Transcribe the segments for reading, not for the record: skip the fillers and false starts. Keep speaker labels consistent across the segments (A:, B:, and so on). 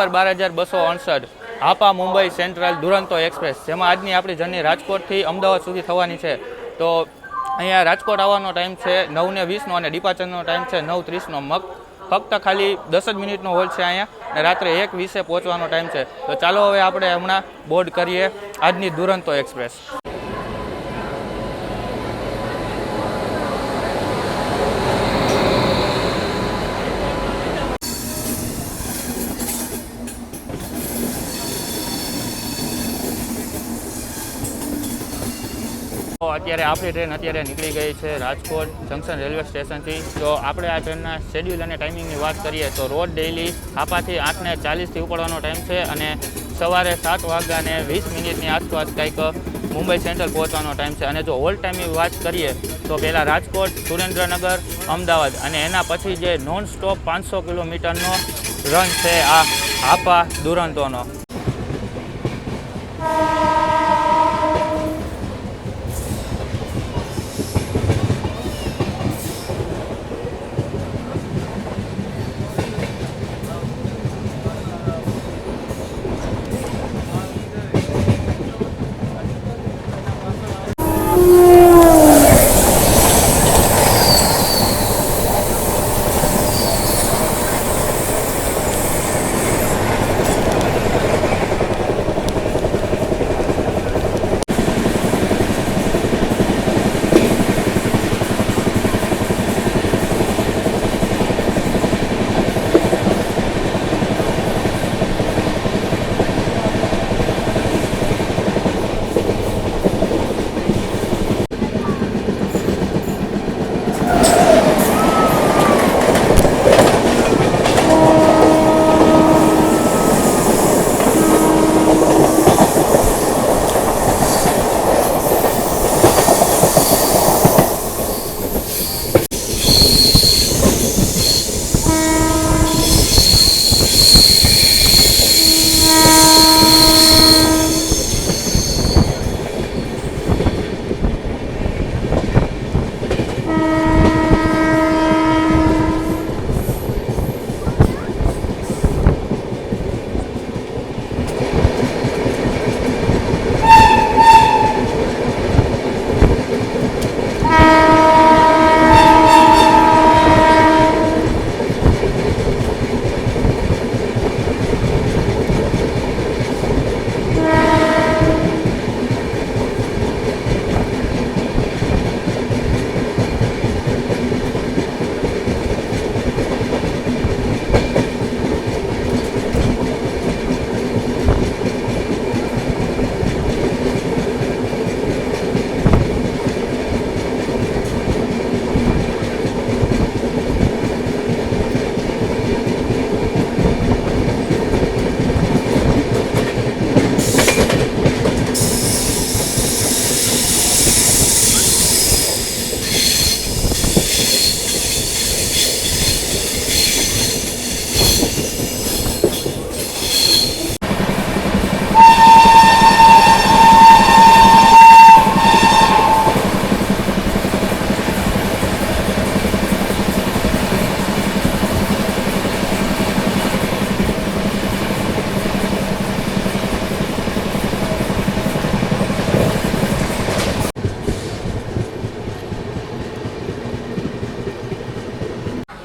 A: Number 12268 Hapa Mumbai central Duronto express, જેમાં આજની આપણી જર્ની રાજકોટથી અમદાવાદ સુધી થવાની છે. તો અહીંયા રાજકોટ આવવાનો ટાઈમ છે 9:20 અને ડિપાર્ચરનો ટાઈમ છે 9:30. ફક્ત ખાલી 10 જ મિનિટનો હોલ્ડ છે અહીંયા, અને રાત્રે 1:20 પહોંચવાનો ટાઈમ છે. તો ચાલો હવે આપણે હમણાં બોર્ડ કરીએ આજની દુરંતો એક્સપ્રેસ. અત્યારે આપણી ટ્રેન નીકળી ગઈ છે રાજકોટ જંકશન રેલવે સ્ટેશનથી. તો આપણે આ ટ્રેનના શેડ્યુલ અને ટાઈમિંગની વાત કરીએ તો રોજ ડેઇલી હાપાથી 8:40થી ઉપડવાનો ટાઈમ છે, અને સવારે 7:20 આસપાસ કંઈક મુંબઈ સેન્ટ્રલ પહોંચવાનો ટાઈમ છે. અને જો ઓલ ટાઈમની વાત કરીએ તો પહેલાં રાજકોટ, સુરેન્દ્રનગર, અમદાવાદ, અને એના પછી જે નોન સ્ટોપ 500 કિલોમીટરનો રન છે આ હાપા દુરંતોનો.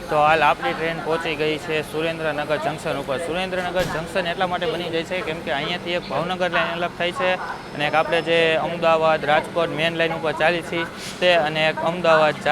A: તો હાલ આપણી ટ્રેન પહોંચી ગઈ છે સુરેન્દ્રનગર જંકશન ઉપર. સુરેન્દ્રનગર જંકશન એટલા માટે બની જાય છે કેમ કે અહીંયાથી એક ભાવનગર લાઈન અલગ થાય છે, અને એક આપણે જે અમદાવાદ રાજકોટ મેન લાઈન ઉપર ચાલી છે અને એક અમદાવાદ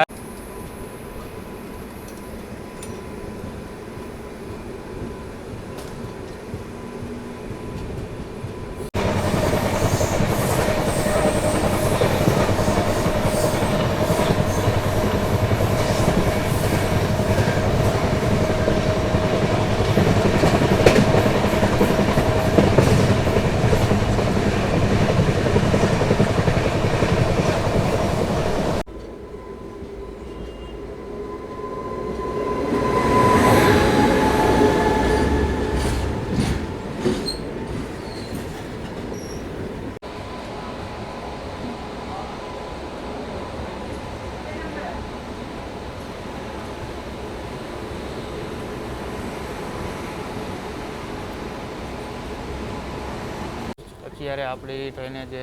A: અત્યારે આપણી ટ્રેને જે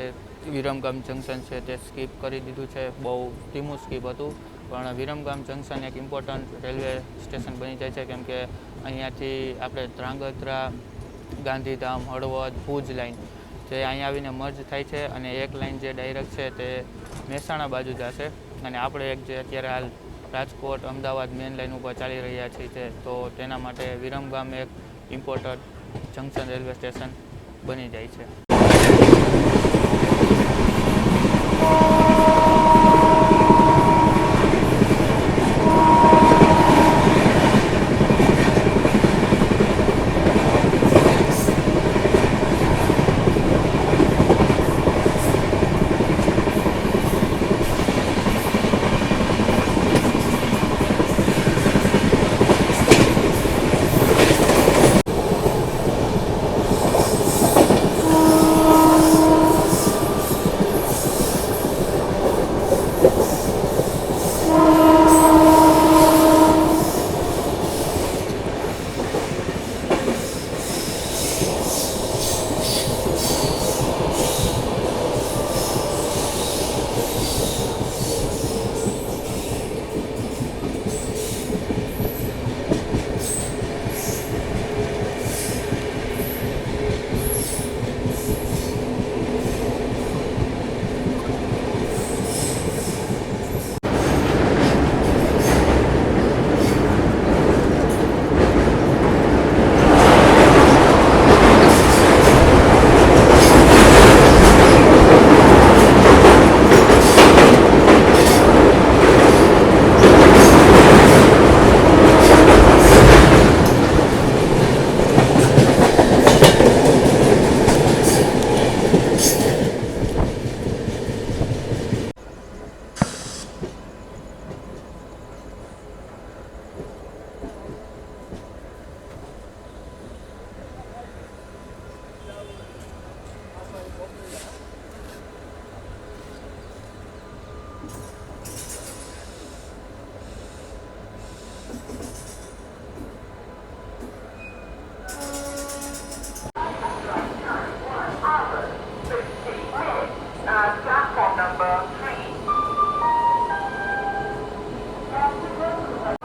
A: વિરમગામ જંકશન છે તે સ્કીપ કરી દીધું છે. બહુ ધીમું સ્કીપ હતું, પણ વિરમગામ જંકશન એક ઇમ્પોર્ટન્ટ રેલવે સ્ટેશન બની જાય છે, કેમ કે અહીંયાથી આપણે ધ્રાંગધ્રા, ગાંધીધામ, હળવદ, ભુજ લાઈન જે અહીંયા આવીને મર્જ થાય છે, અને એક લાઈન જે ડાયરેક્ટ છે તે મહેસાણા બાજુ જશે. અને આપણે એક જે અત્યારે હાલ રાજકોટ, અમદાવાદ મેન લાઈન ઉપર ચાલી રહ્યા છીએ, તો તેના માટે વિરમગામ એક ઇમ્પોર્ટન્ટ જંકશન રેલવે સ્ટેશન બની જાય છે.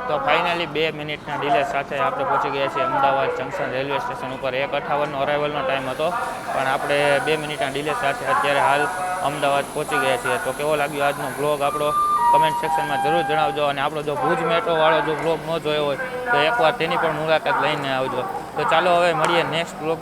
A: તો ફાઇનલી 2 મિનિટના ડિલે સાથે આપણે પહોંચી ગયા છીએ અમદાવાદ જંકશન રેલવે સ્ટેશન ઉપર. 1:58નો અરાઇવલનો ટાઈમ હતો, પણ આપણે 2 મિનિટના ડિલે સાથે અત્યારે હાલ અમદાવાદ પહોંચી ગયા છીએ. તો કેવો લાગ્યો આજનો બ્લોગ આપણો કમેન્ટ સેક્શનમાં જરૂર જણાવજો, અને આપણો જો ભુજ મેટ્રોવાળો જો બ્લોગ ન જોયો હોય તો એકવાર તેની પણ મુલાકાત લઈને આવજો. તો ચાલો હવે મળીએ નેક્સ્ટ બ્લોગ.